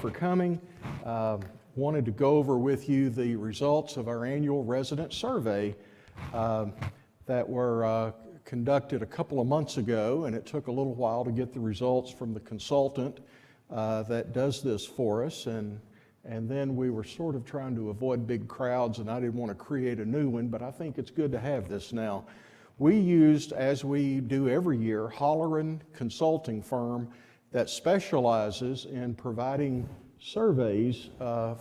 for coming. Wanted to go over with you the results of our annual resident survey that were conducted a couple of months ago, and it took a little while to get the results from the consultant that does this for us, and then we were sort of trying to avoid big crowds, and I didn't want to create a new one, but I think it's good to have this now. We used, as we do every year, Holleran Consulting Firm that specializes in providing surveys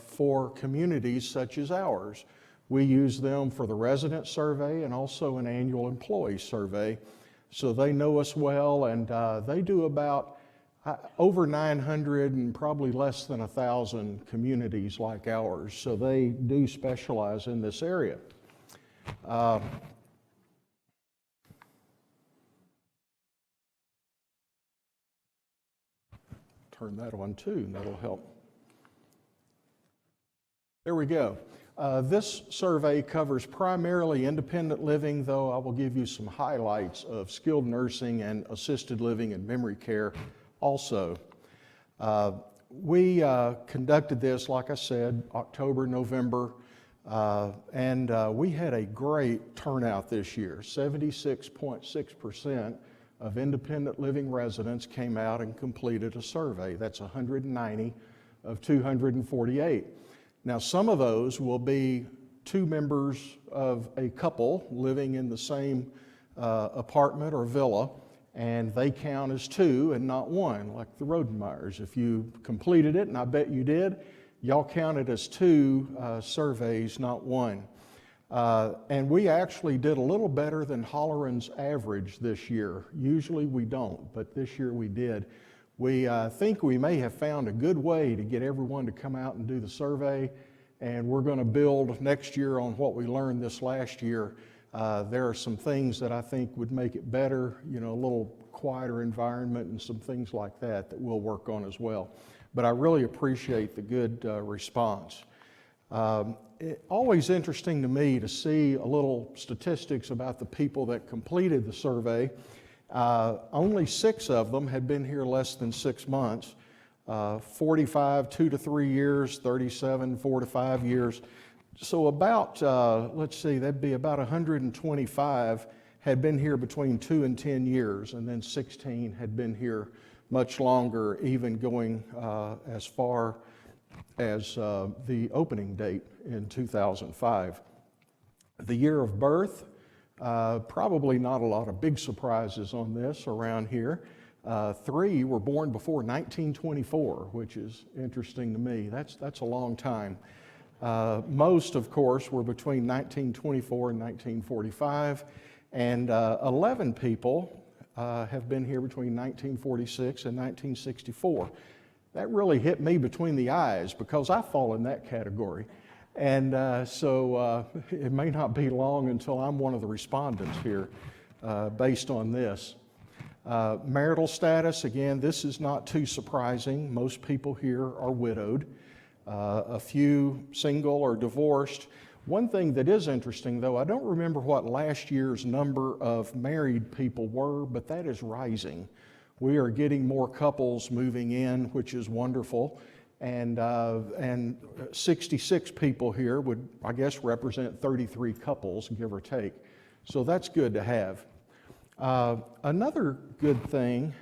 for communities such as ours. We use them for the resident survey and also an annual employee survey. So they know us well, and they do about over 900 and probably less than 1,000 communities like ours. So they do specialize in this area. Turn that on too, and that'll help. There we go. This survey covers primarily independent living, though I will give you some highlights of skilled nursing and assisted living and memory care also. We conducted this, like I said, October, November, and we had a great turnout this year. 76.6% of independent living residents came out and completed a survey. That's 190 of 248. Now, some of those will be two members of a couple living in the same apartment or villa, and they count as two and not one, like the Rodenmeyers. If you completed it, and I bet you did, y'all counted as two surveys, not one. And we actually did a little better than Holleran's average this year. Usually we don't, but this year we did. We think we may have found a good way to get everyone to come out and do the survey, and we're going to build next year on what we learned this last year. There are some things that I think would make it better, you know, a little quieter environment and some things like that that we'll work on as well. But I really appreciate the good response. Always interesting to me to see a little statistics about the people that completed the survey. Only 6 of them had been here less than 6 months. 45, 2 to 3 years, 37, 4 to 5 years. So about, let's see, that'd be about 125 had been here between 2 and 10 years, and then 16 had been here much longer, even going as far as the opening date in 2005. The year of birth, probably not a lot of big surprises on this around here. 3 were born before 1924, which is interesting to me. That's a long time. Most, of course, were between 1924 and 1945, and 11 people have been here between 1946 and 1964. That really hit me between the eyes because I fall in that category. And so it may not be long until I'm one of the respondents here based on this. Marital status, again, this is not too surprising. Most people here are widowed. A few single or divorced. One thing that is interesting, though, I don't remember what last year's number of married people were, but that is rising. We are getting more couples moving in, which is wonderful. And 66 people here would, I guess, represent 33 couples, give or take. So that's good to have. Another good thing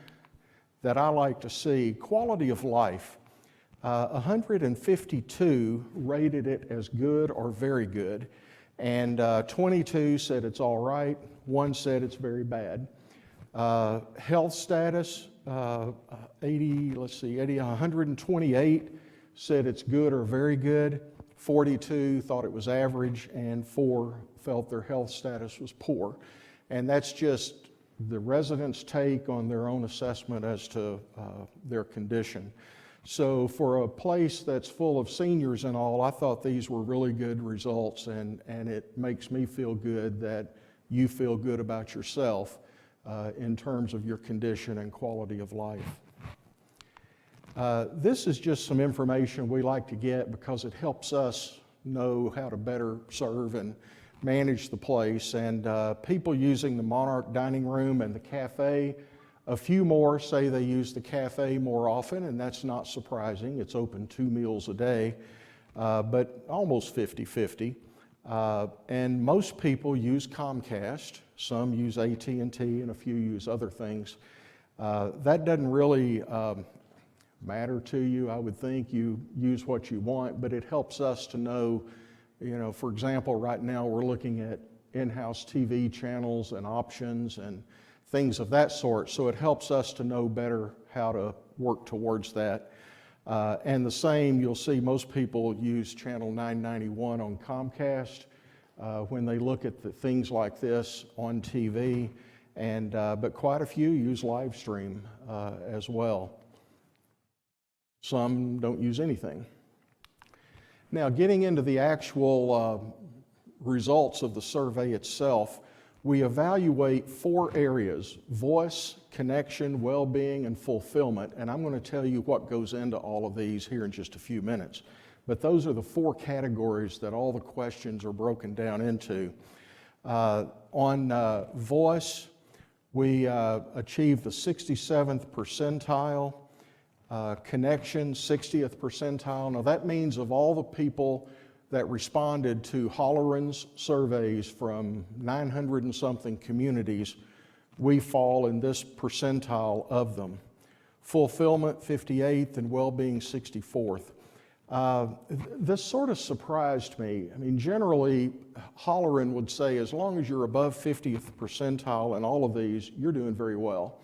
that I like to see, quality of life. 152 rated it as good or very good, and 22 said it's all right, 1 said it's very bad. Health status, 128 said it's good or very good, 42 thought it was average, and 4 felt their health status was poor. And that's just the residents' take on their own assessment as to their condition. So for a place that's full of seniors and all, I thought these were really good results, and it makes me feel good that you feel good about yourself in terms of your condition and quality of life. This is just some information we like to get because it helps us know how to better serve and manage the place. And people using the Monarch dining room and the cafe A few more say they use the cafe more often, and that's not surprising. It's open 2 meals a day, but almost 50-50. And most people use Comcast. Some use AT&T, and a few use other things. That doesn't really matter to you. I would think you use what you want, but it helps us to know, for example, right now we're looking at in-house TV channels and options and things of that sort, so it helps us to know better how to work towards that. And the same, you'll see most people use channel 991 on Comcast when they look at things like this on TV, but quite a few use live stream as well. Some don't use anything. Now, getting into the actual results of the survey itself, we evaluate 4 areas: voice, connection, well-being, and fulfillment. And I'm going to tell you what goes into all of these here in just a few minutes. But those are the 4 categories that all the questions are broken down into. On voice, we achieved the 67th percentile. Connection, 60th percentile. Now that means of all the people that responded to Holleran's surveys from 900 and something communities, we fall in this percentile of them. Fulfillment, 58th, and well-being, 64th. This sort of surprised me. I mean, generally, Holleran would say as long as you're above 50th percentile in all of these, you're doing very well.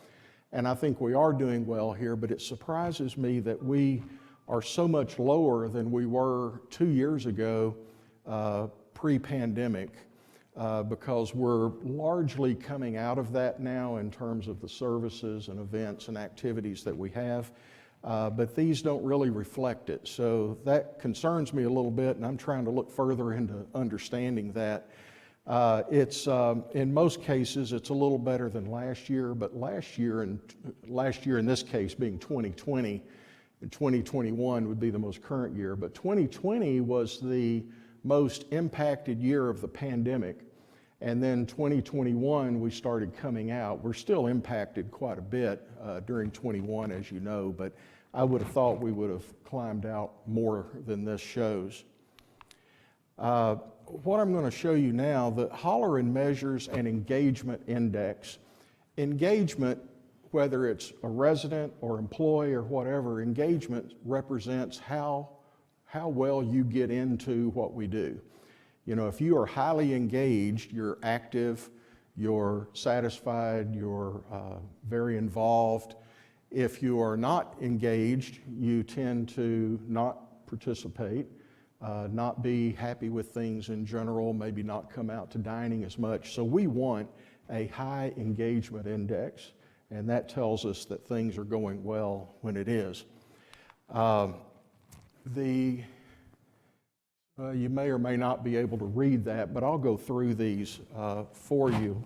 And I think we are doing well here, but it surprises me that we are so much lower than we were 2 years ago, pre-pandemic, because we're largely coming out of that now in terms of the services and events and activities that we have, but these don't really reflect it. So that concerns me a little bit, and I'm trying to look further into understanding that. It's in most cases it's a little better than last year, but last year in this case being 2020, and 2021 would be the most current year, but 2020 was the most impacted year of the pandemic, and then 2021 we started coming out. We're still impacted quite a bit during 21, as you know, but I would have thought we would have climbed out more than this shows. What I'm going to show you now, the Holleran measures an engagement index. Engagement, whether it's a resident or employee or whatever, engagement represents how well you get into what we do. If you are highly engaged, you're active, you're satisfied, you're very involved. If you are not engaged, you tend to not participate, not be happy with things in general, maybe not come out to dining as much. So we want a high engagement index, and that tells us that things are going well when it is. You may or may not be able to read that, but I'll go through these for you.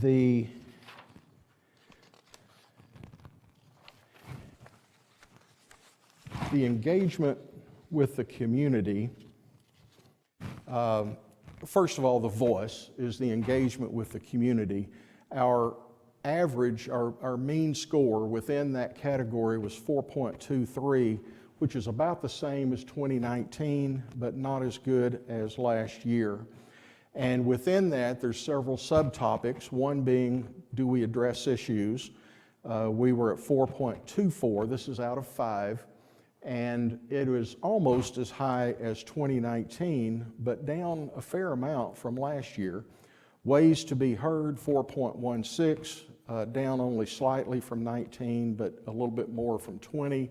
The engagement with the community, first of all, the voice is the engagement with the community. Our average, our mean score within that category was 4.23, which is about the same as 2019, but not as good as last year. And within that, there's several subtopics, one being, do we address issues? We were at 4.24, this is out of 5, and it was almost as high as 2019, but down a fair amount from last year. Ways to be heard, 4.16, down only slightly from 19, but a little bit more from 20.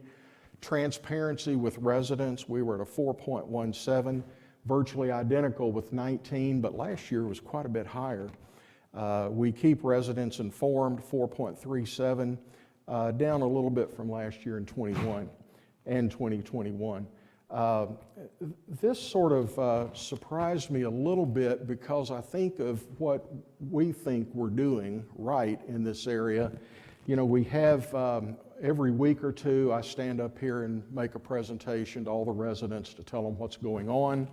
Transparency with residents, we were at a 4.17, virtually identical with 19, but last year was quite a bit higher. We keep residents informed, 4.37, down a little bit from last year in 21 and 2021. This sort of surprised me a little bit because I think of what we think we're doing right in this area. We have every week or two, I stand up here and make a presentation to all the residents to tell them what's going on.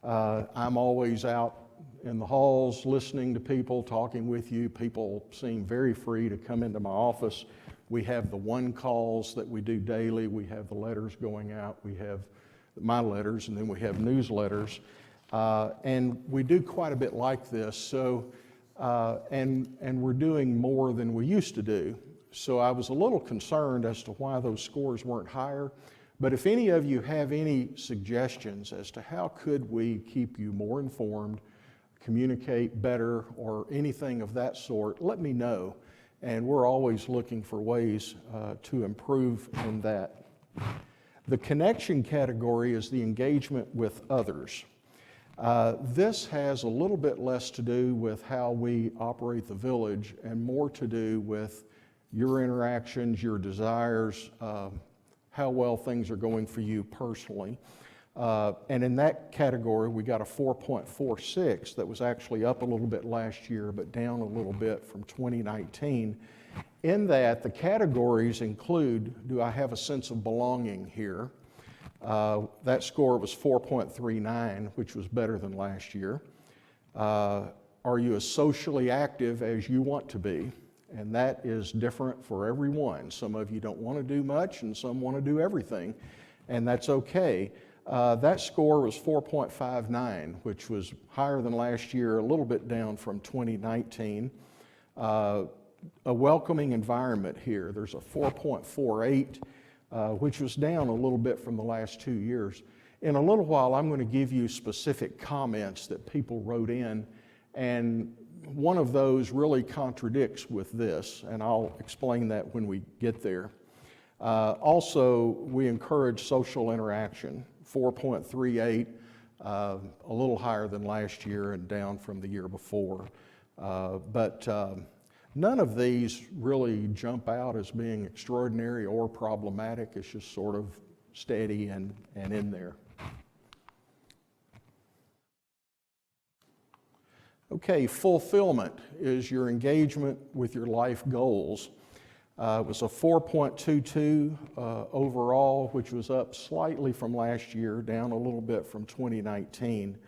I'm always out in the halls, listening to people, talking with you. People seem very free to come into my office. We have the one calls that we do daily. We have the letters going out. We have my letters, and then we have newsletters. And we do quite a bit like this. So, and we're doing more than we used to do. So I was a little concerned as to why those scores weren't higher. But if any of you have any suggestions as to how could we keep you more informed, communicate better, or anything of that sort, let me know. And we're always looking for ways to improve in that. The connection category is the engagement with others. This has a little bit less to do with how we operate the village and more to do with your interactions, your desires, how well things are going for you personally. And in that category, we got a 4.46 that was actually up a little bit last year, but down a little bit from 2019. In that, the categories include, do I have a sense of belonging here? That score was 4.39, which was better than last year. Are you as socially active as you want to be? And that is different for everyone. Some of you don't want to do much, and some want to do everything, and that's okay. That score was 4.59, which was higher than last year, a little bit down from 2019. A welcoming environment here, there's a 4.48, which was down a little bit from the last 2 years. In a little while, I'm going to give you specific comments that people wrote in, and one of those really contradicts with this, and I'll explain that when we get there. Also, we encourage social interaction, 4.38, a little higher than last year and down from the year before. But none of these really jump out as being extraordinary or problematic. It's just sort of steady and in there. Okay, fulfillment is your engagement with your life goals. It was a 4.22 overall, which was up slightly from last year, down a little bit from 2019.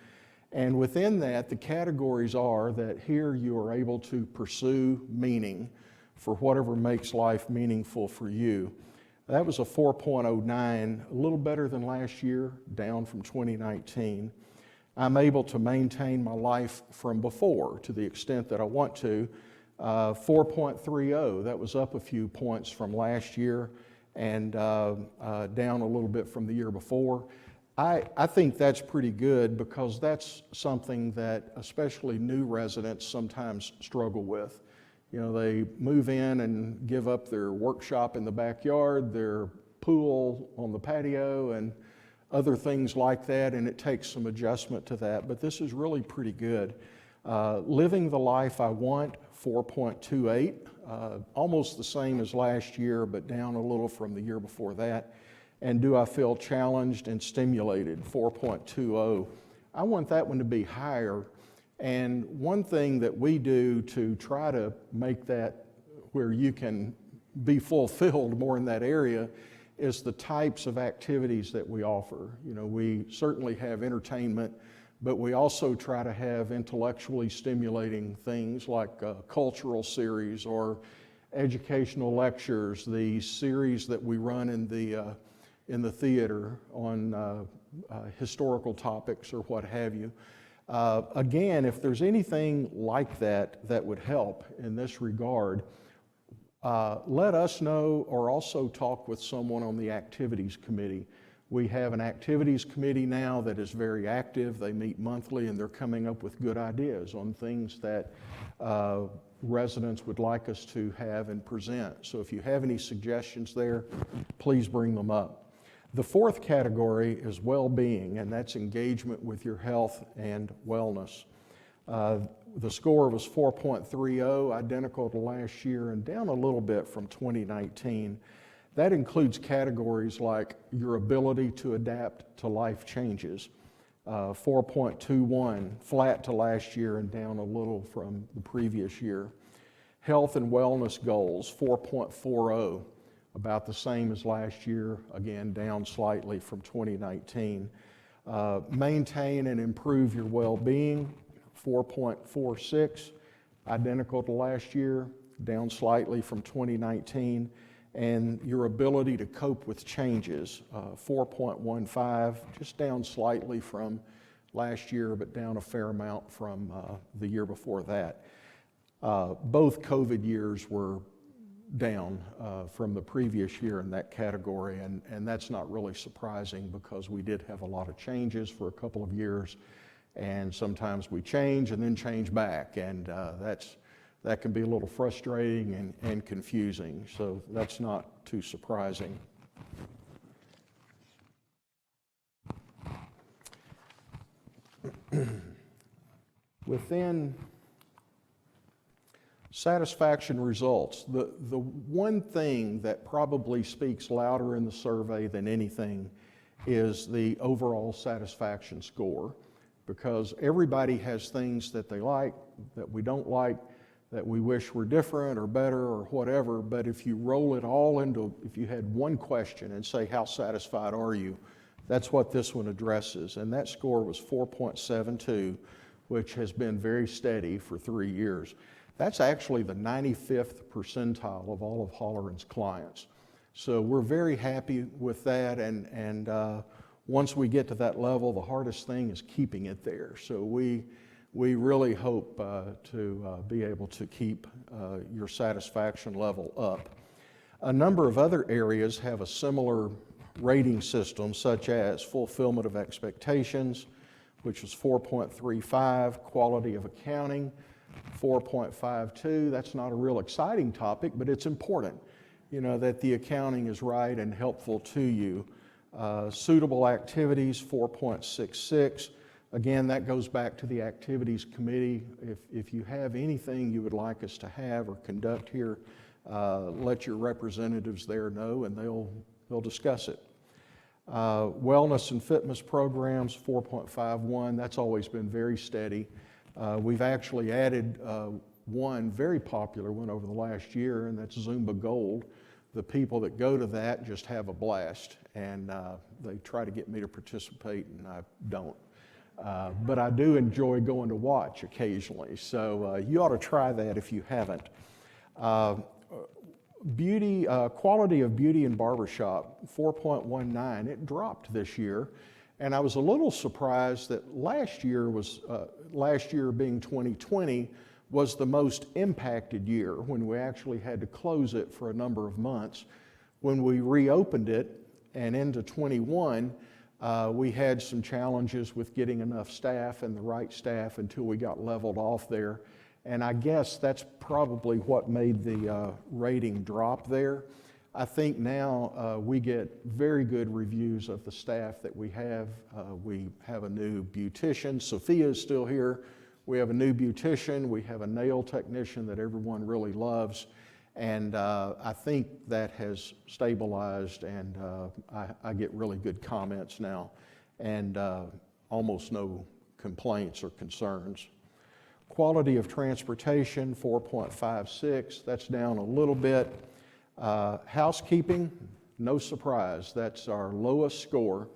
And within that, the categories are that here you are able to pursue meaning for whatever makes life meaningful for you. That was a 4.09, a little better than last year, down from 2019. I'm able to maintain my life from before to the extent that I want to. 4.30, that was up a few points from last year and down a little bit from the year before. I think that's pretty good because that's something that especially new residents sometimes struggle with. You know, they move in and give up their workshop in the backyard, their pool on the patio, and other things like that, and it takes some adjustment to that, but this is really pretty good. Living the life I want, 4.28, almost the same as last year, but down a little from the year before that. And do I feel challenged and stimulated, 4.20. I want that one to be higher. And one thing that we do to try to make that where you can be fulfilled more in that area is the types of activities that we offer. You know, we certainly have entertainment, but we also try to have intellectually stimulating things like cultural series or educational lectures, the series that we run in the theater on historical topics or what have you. Again, if there's anything like that that would help in this regard, let us know or also talk with someone on the activities committee. We have an activities committee now that is very active. They meet monthly and they're coming up with good ideas on things that residents would like us to have and present. So if you have any suggestions there, please bring them up. The fourth category is well-being, and that's engagement with your health and wellness. The score was 4.30, identical to last year and down a little bit from 2019. That includes categories like your ability to adapt to life changes, 4.21, flat to last year and down a little from the previous year. Health and wellness goals, 4.40, about the same as last year, again down slightly from 2019. Maintain and improve your well-being, 4.46, identical to last year, down slightly from 2019. And your ability to cope with changes, 4.15, just down slightly from last year, but down a fair amount from the year before that. Both COVID years were down from the previous year in that category, and that's not really surprising because we did have a lot of changes for a couple of years, and sometimes we change and then change back, and that can be a little frustrating and confusing, so that's not too surprising. Within satisfaction results, the one thing that probably speaks louder in the survey than anything is the overall satisfaction score, because everybody has things that they like, that we don't like, that we wish were different or better or whatever, but if you roll it all into, if you had one question and say, how satisfied are you? That's what this one addresses, and that score was 4.72, which has been very steady for 3 years. That's actually the 95th percentile of all of Holleran's clients. So we're very happy with that, and once we get to that level, the hardest thing is keeping it there. So we really hope to be able to keep your satisfaction level up. A number of other areas have a similar rating system, such as fulfillment of expectations, which was 4.35, quality of accounting, 4.52. That's not a real exciting topic, but it's important, that the accounting is right and helpful to you. Suitable activities, 4.66. Again, that goes back to the activities committee. If you have anything you would like us to have or conduct here, let your representatives there know, and they'll discuss it. Wellness and fitness programs, 4.51. That's always been very steady. We've actually added one very popular one over the last year, and that's Zumba Gold. The people that go to that just have a blast, and they try to get me to participate, and I don't. But I do enjoy going to watch occasionally, so you ought to try that if you haven't. Quality of beauty and barbershop, 4.19. It dropped this year, and I was a little surprised that last year being 2020 was the most impacted year when we actually had to close it for a number of months. When we reopened it and into 21, we had some challenges with getting enough staff and the right staff until we got leveled off there. And I guess that's probably what made the rating drop there. I think now we get very good reviews of the staff that we have. We have a new beautician. Sophia is still here. We have a new beautician. We have a nail technician that everyone really loves. And I think that has stabilized, and I get really good comments now, and almost no complaints or concerns. Quality of transportation, 4.56. That's down a little bit. Housekeeping, no surprise. That's our lowest score,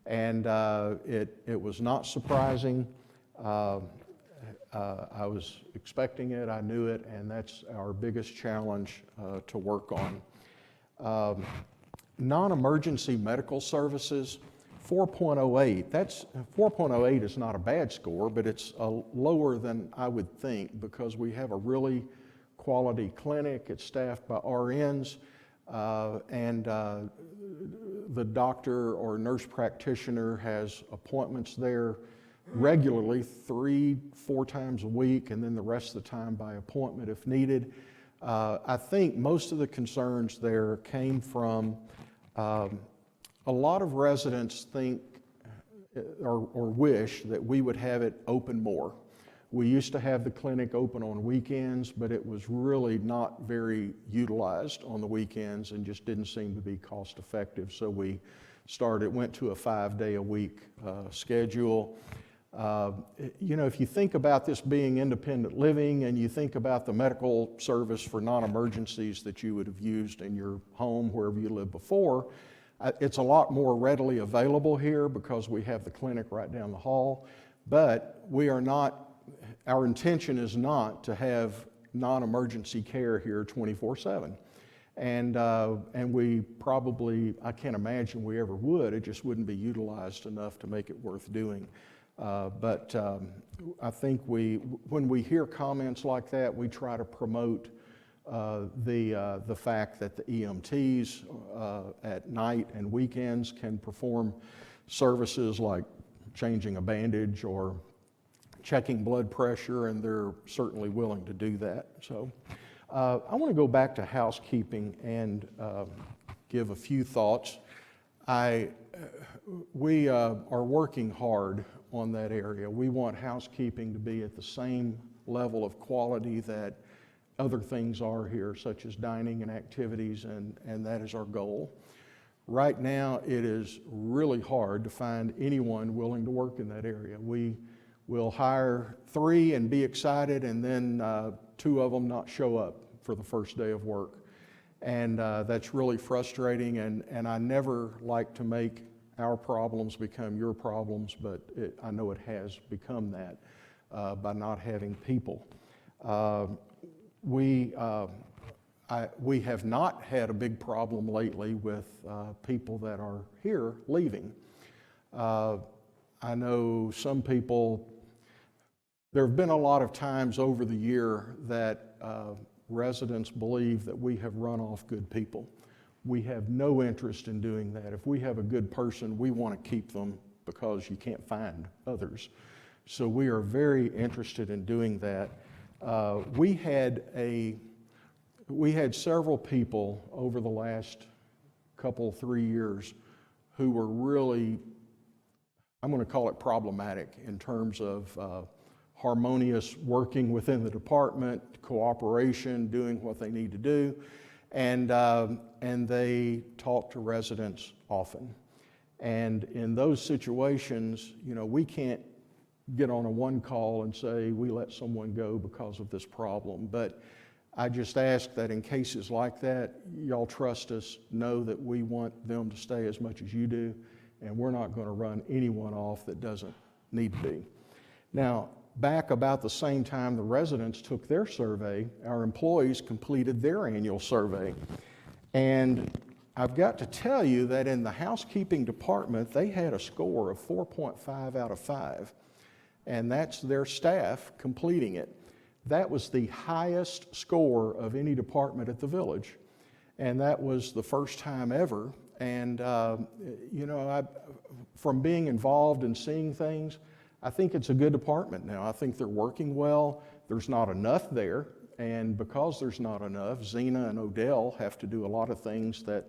and it was not surprising. I was expecting it, I knew it, and that's our biggest challenge to work on. Non-emergency medical services, 4.08. 4.08 is not a bad score, but it's lower than I would think because we have a really quality clinic. It's staffed by RNs, and the doctor or nurse practitioner has appointments there regularly 3-4 times a week, and then the rest of the time by appointment if needed. I think most of the concerns there came from a lot of residents think or wish that we would have it open more. We used to have the clinic open on weekends, but it was really not very utilized on the weekends and just didn't seem to be cost effective. So we went to a 5-day-a-week schedule. If you think about this being independent living and you think about the medical service for non-emergencies that you would have used in your home wherever you lived before, it's a lot more readily available here because we have the clinic right down the hall, but we are not our intention is not to have non-emergency care here 24/7. And we probably, I can't imagine we ever would. It just wouldn't be utilized enough to make it worth doing. But I think when we hear comments like that, we try to promote the fact that the EMTs at night and weekends can perform services like changing a bandage or checking blood pressure, and they're certainly willing to do that. So I want to go back to housekeeping and give a few thoughts. We are working hard on that area. We want housekeeping to be at the same level of quality that other things are here, such as dining and activities, and that is our goal. Right now, it is really hard to find anyone willing to work in that area. We will hire 3 and be excited, and then 2 of them not show up for the first day of work. And that's really frustrating, and I never like to make our problems become your problems, but I know it has become that by not having people. We have not had a big problem lately with people that are here leaving. I know some people, there have been a lot of times over the year that residents believe that we have run off good people. We have no interest in doing that. If we have a good person, we want to keep them because you can't find others. So we are very interested in doing that. We had several people over the last couple, 3 years who were really, I'm going to call it problematic in terms of harmonious working within the department, cooperation, doing what they need to do, and they talk to residents often. And in those situations, we can't get on a one call and say we let someone go because of this problem. But I just ask that in cases like that, y'all trust us, know that we want them to stay as much as you do, and we're not going to run anyone off that doesn't need to be. Now, back about the same time the residents took their survey, our employees completed their annual survey. And I've got to tell you that in the housekeeping department, they had a score of 4.5 out of 5. And that's their staff completing it. That was the highest score of any department at the village. And that was the first time ever. And, from being involved and seeing things, I think it's a good department now. I think they're working well. There's not enough there. And because there's not enough, Zena and Odell have to do a lot of things that,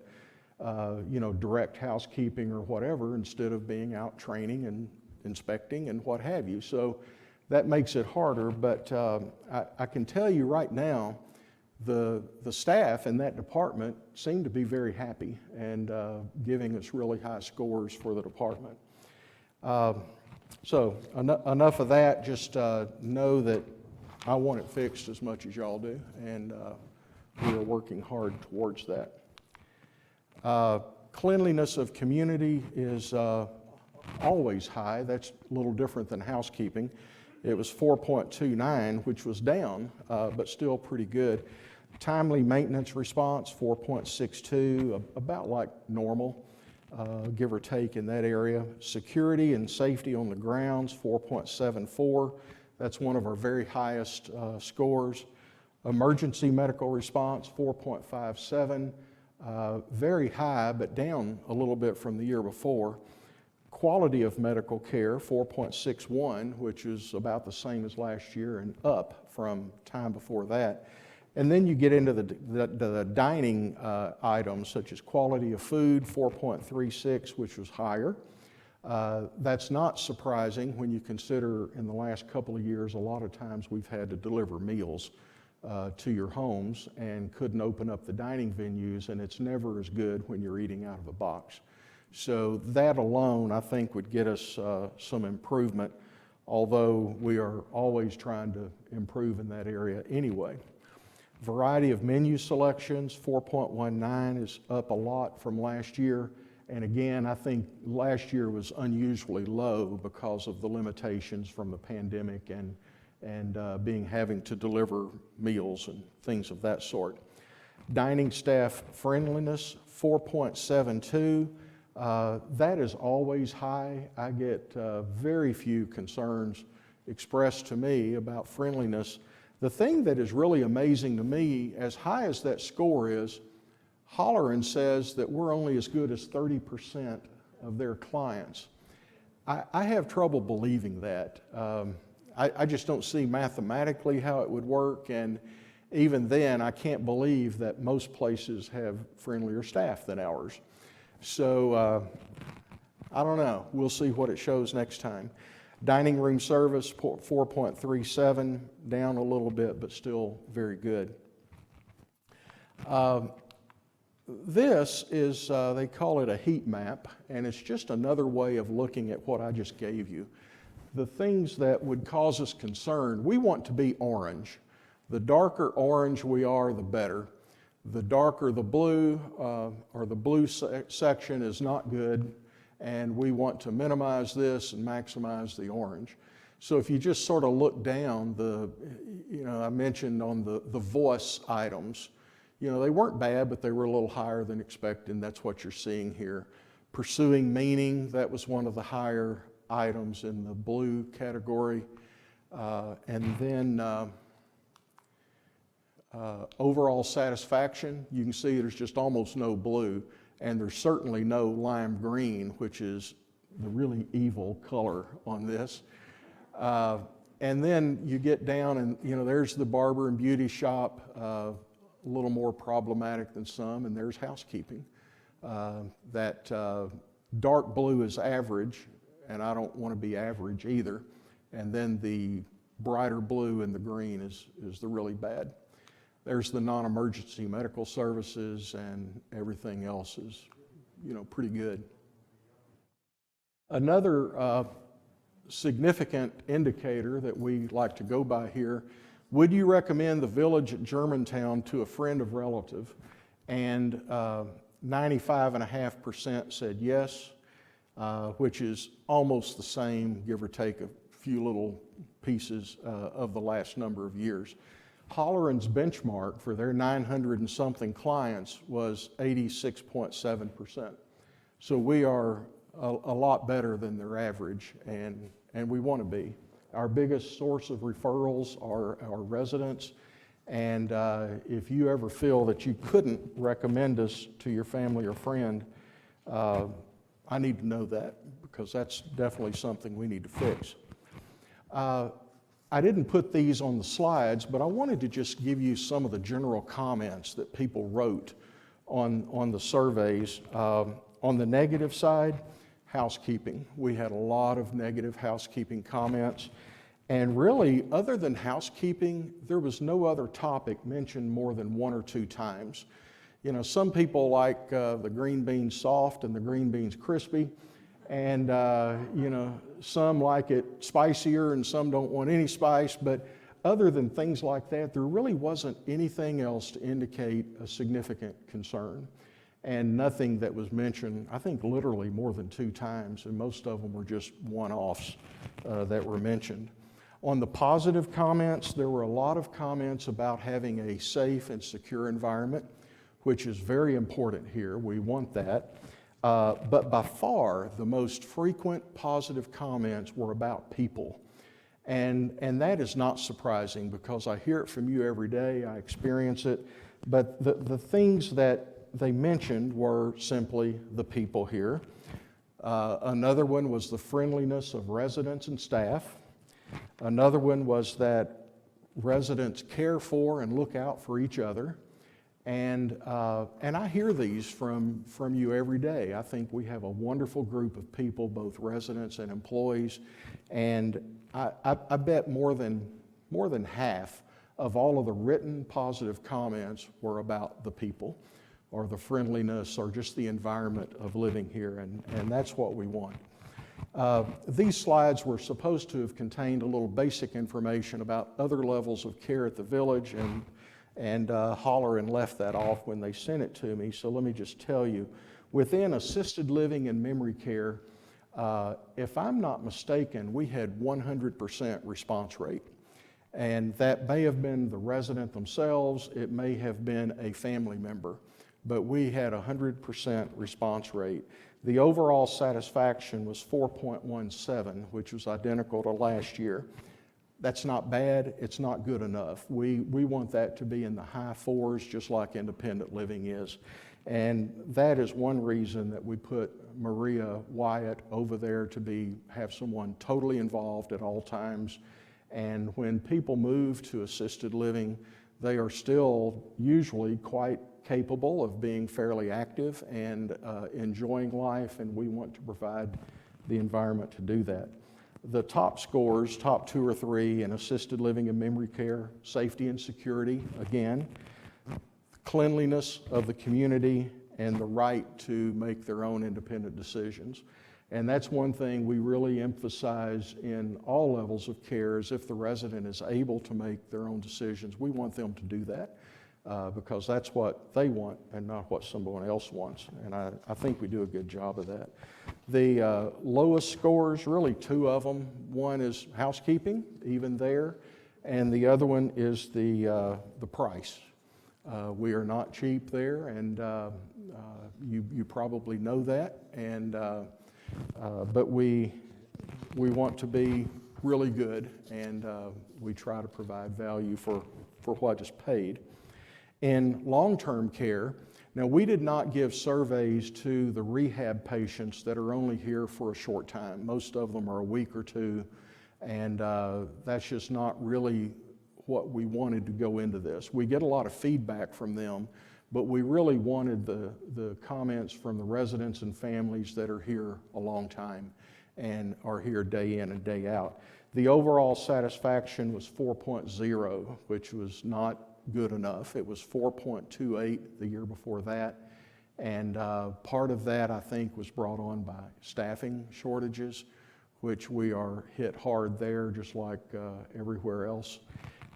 direct housekeeping or whatever, instead of being out training and inspecting and what have you. So that makes it harder, but I can tell you right now, the staff in that department seem to be very happy and giving us really high scores for the department. So enough of that. Just know that I want it fixed as much as y'all do, and we are working hard towards that. Cleanliness of community is always high. That's a little different than housekeeping. It was 4.29, which was down, but still pretty good. Timely maintenance response, 4.62, about like normal, give or take in that area. Security and safety on the grounds, 4.74. That's one of our very highest scores. Emergency medical response, 4.57. Very high, but down a little bit from the year before. Quality of medical care, 4.61, which is about the same as last year and up from time before that. And then you get into the dining items, such as quality of food, 4.36, which was higher. That's not surprising when you consider in the last couple of years, a lot of times we've had to deliver meals to your homes and couldn't open up the dining venues, and it's never as good when you're eating out of a box. So that alone, I think, would get us some improvement, although we are always trying to improve in that area anyway. Variety of menu selections, 4.19, is up a lot from last year. And again, I think last year was unusually low because of the limitations from the pandemic and having to deliver meals and things of that sort. Dining staff friendliness, 4.72. That is always high. I get very few concerns expressed to me about friendliness. The thing that is really amazing to me, as high as that score is, Holleran says that we're only as good as 30% of their clients. I have trouble believing that. I just don't see mathematically how it would work, and even then, I can't believe that most places have friendlier staff than ours. So, I don't know. We'll see what it shows next time. Dining room service, 4.37, down a little bit, but still very good. This is, they call it a heat map, and it's just another way of looking at what I just gave you. The things that would cause us concern, we want to be orange. The darker orange we are, the better. The darker the blue, or the blue section is not good, and we want to minimize this and maximize the orange. So if you just sort of look down, I mentioned on the voice items, they weren't bad, but they were a little higher than expected, and that's what you're seeing here. Pursuing meaning, that was one of the higher items in the blue category. And then overall satisfaction, you can see there's just almost no blue, and there's certainly no lime green, which is the really evil color on this. And then you get down and, there's the barber and beauty shop, a little more problematic than some, and there's housekeeping. That dark blue is average, and I don't want to be average either. And then the brighter blue and the green is the really bad. There's the non-emergency medical services, and everything else is, pretty good. Another significant indicator that we like to go by here, would you recommend the village at Germantown to a friend or relative? And 95.5% said yes, which is almost the same, give or take a few little pieces of the last number of years. Holleran's benchmark for their 900 and something clients was 86.7%. So we are a lot better than their average, and we want to be. Our biggest source of referrals are our residents, and if you ever feel that you couldn't recommend us to your family or friend, I need to know that, because that's definitely something we need to fix. I didn't put these on the slides, but I wanted to just give you some of the general comments that people wrote on the surveys. On the negative side, housekeeping. We had a lot of negative housekeeping comments. And really, other than housekeeping, there was no other topic mentioned more than 1 or 2 times. Some people like the green beans soft and the green beans crispy. And, some like it spicier and some don't want any spice. But other than things like that, there really wasn't anything else to indicate a significant concern. And nothing that was mentioned, I think literally more than 2 times, and most of them were just one-offs that were mentioned. On the positive comments, there were a lot of comments about having a safe and secure environment, which is very important here. We want that. But by far, the most frequent positive comments were about people. And that is not surprising, because I hear it from you every day, I experience it. But the things that they mentioned were simply the people here. Another one was the friendliness of residents and staff. Another one was that residents care for and look out for each other. And I hear these from you every day. I think we have a wonderful group of people, both residents and employees. And I bet more than half of all of the written positive comments were about the people, or the friendliness, or just the environment of living here, and that's what we want. These slides were supposed to have contained a little basic information about other levels of care at the village, and Holleran left that off when they sent it to me. So let me just tell you, within assisted living and memory care, if I'm not mistaken, we had 100% response rate. And that may have been the resident themselves, it may have been a family member, but we had 100% response rate. The overall satisfaction was 4.17, which was identical to last year. That's not bad, it's not good enough. We want that to be in the high fours, just like independent living is. And that is one reason that we put Maria Wyatt over there to have someone totally involved at all times. And when people move to assisted living, they are still usually quite capable of being fairly active and enjoying life, and we want to provide the environment to do that. The top scores, top 2 or 3 in assisted living and memory care: safety and security, again, cleanliness of the community, and the right to make their own independent decisions. And that's one thing we really emphasize in all levels of care, is if the resident is able to make their own decisions, we want them to do that because that's what they want and not what someone else wants. And I think we do a good job of that. The lowest scores, really 2 of them. One is housekeeping, even there, and the other one is the price. We are not cheap there, and you probably know that. And but we want to be really good, and we try to provide value for what is paid. In long-term care, now we did not give surveys to the rehab patients that are only here for a short time. Most of them are a week or 2, and that's just not really what we wanted to go into this. We get a lot of feedback from them, but we really wanted the comments from the residents and families that are here a long time and are here day in and day out. The overall satisfaction was 4.0, which was not good enough. It was 4.28 the year before that. And part of that, I think, was brought on by staffing shortages, which we are hit hard there, just like everywhere else.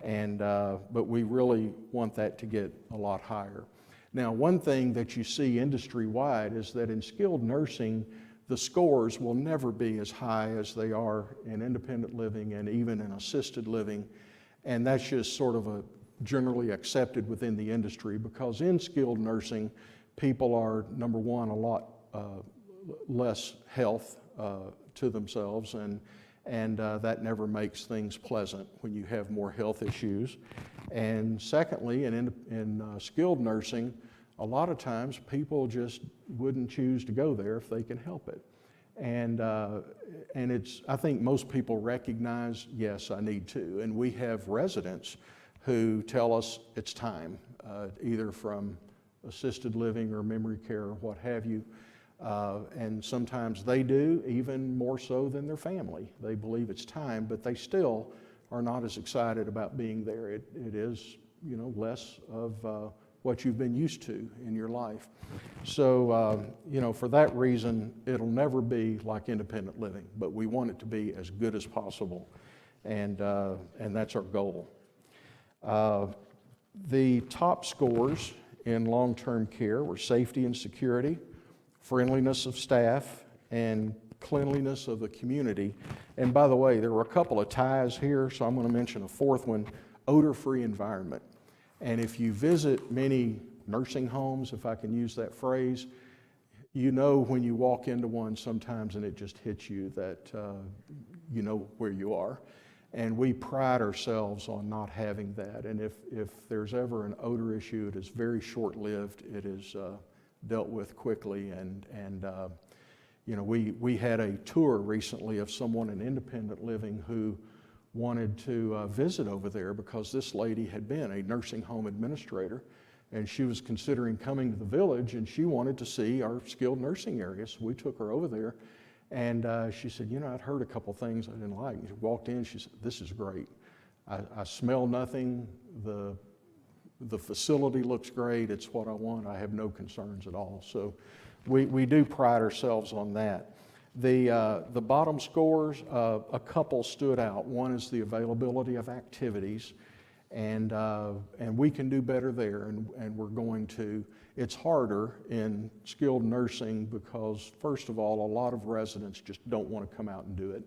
And but we really want that to get a lot higher. Now, one thing that you see industry-wide is that in skilled nursing, the scores will never be as high as they are in independent living and even in assisted living. And that's just sort of a generally accepted within the industry, because in skilled nursing, people are, number one, a lot less health to themselves, and that never makes things pleasant when you have more health issues. And secondly, in skilled nursing, a lot of times people just wouldn't choose to go there if they can help it. And I think most people recognize, yes, I need to. And we have residents who tell us it's time, either from assisted living or memory care or what have you. And sometimes they do, even more so than their family. They believe it's time, but they still are not as excited about being there. It is, less of what you've been used to in your life. So, for that reason, it'll never be like independent living, but we want it to be as good as possible, and that's our goal. The top scores in long-term care were safety and security, friendliness of staff, and cleanliness of the community. And by the way, there were a couple of ties here, so I'm going to mention a fourth one: odor-free environment. And if you visit many nursing homes, if I can use that phrase, you know when you walk into one sometimes and it just hits you that you know where you are. And we pride ourselves on not having that. And if there's ever an odor issue, it is very short-lived. It is dealt with quickly. And we had a tour recently of someone in independent living who wanted to visit over there because this lady had been a nursing home administrator, and she was considering coming to the village, and she wanted to see our skilled nursing area. So we took her over there. And she said, I'd heard a couple things I didn't like. And she walked in, she said, this is great. I smell nothing. The facility looks great. It's what I want. I have no concerns at all. So we do pride ourselves on that. The bottom scores, a couple stood out. One is the availability of activities, and we can do better there, and we're going to. It's harder in skilled nursing because, first of all, a lot of residents just don't want to come out and do it.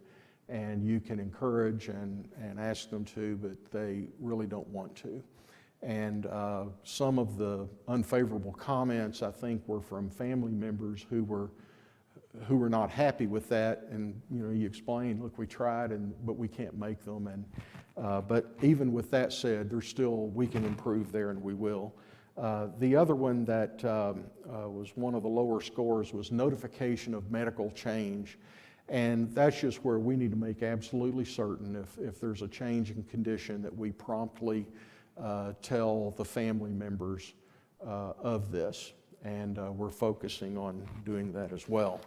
and you can encourage and ask them to, but they really don't want to. And some of the unfavorable comments, I think, were from family members who were not happy with that. And you explain, look, we tried, but we can't make them. And but even with that said, we can improve there, and we will. The other one that was one of the lower scores was notification of medical change. And that's just where we need to make absolutely certain if there's a change in condition that we promptly tell the family members of this. And we're focusing on doing that as well.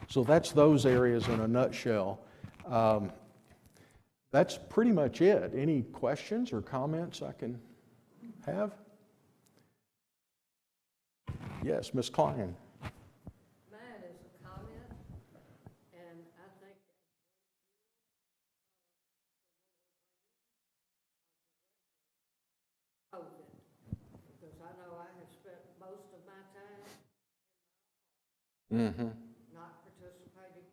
So that's those areas in a nutshell. That's pretty much it. Any questions or comments I can have? Yes, Ms. Klein. Mine is a comment, and I think COVID, because I know I have spent most of my time not participating.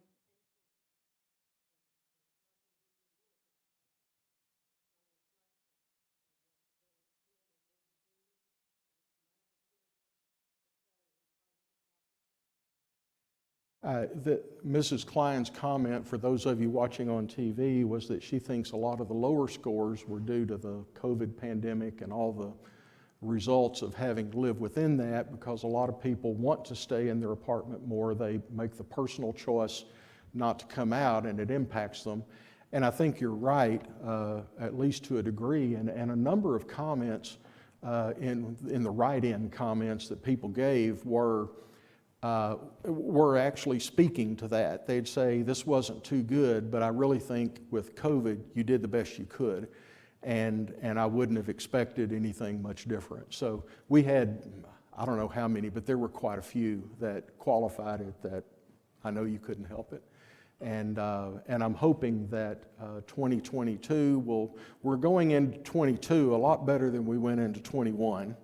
Mrs. Klein's comment, for those of you watching on TV, was that she thinks a lot of the lower scores were due to the COVID pandemic and all the results of having lived within that, because a lot of people want to stay in their apartment more. They make the personal choice not to come out, and it impacts them. And I think you're right, at least to a degree, and a number of comments in the write-in comments that people gave were actually speaking to that. They'd say, this wasn't too good, but I really think with COVID, you did the best you could, and I wouldn't have expected anything much different. So we had, I don't know how many, but there were quite a few that qualified it, that I know you couldn't help it. And I'm hoping that 2022 we're going into 22 a lot better than we went into 21.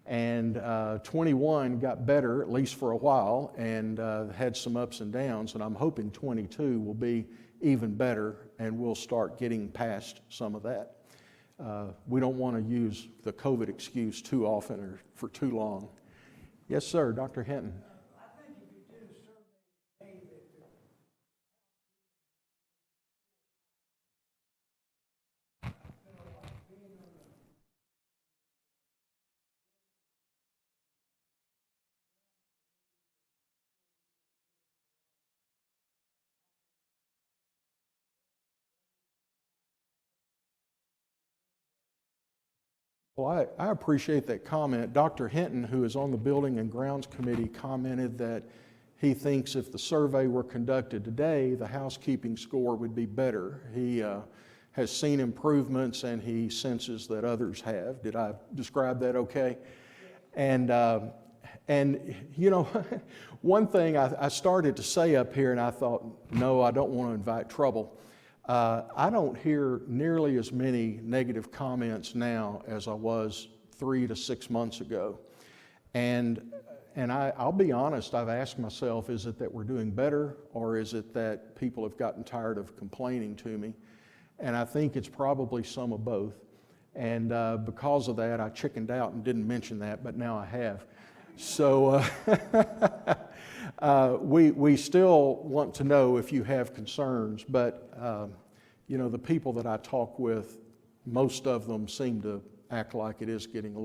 And 21 got better, at least for a while, and had some ups and downs, and I'm hoping 22 will be even better, and we'll start getting past some of that. We don't want to use the COVID excuse too often or for too long. Yes, sir, Dr. Hinton. I think if you did a survey today Well, I appreciate that comment. Dr. Hinton, who is on the Building and Grounds Committee, commented that he thinks if the survey were conducted today, the housekeeping score would be better. He has seen improvements, and he senses that others have. Did I describe that okay? And one thing I started to say up here, and I thought, no, I don't want to invite trouble. I don't hear nearly as many negative comments now as I was 3 to 6 months ago. And I'll be honest, I've asked myself, is it that we're doing better, or is it that people have gotten tired of complaining to me? And I think it's probably some of both. And because of that, I chickened out and didn't mention that, but now I have. So we still want to know if you have concerns, but the people that I talk with, most of them seem to act like it is getting a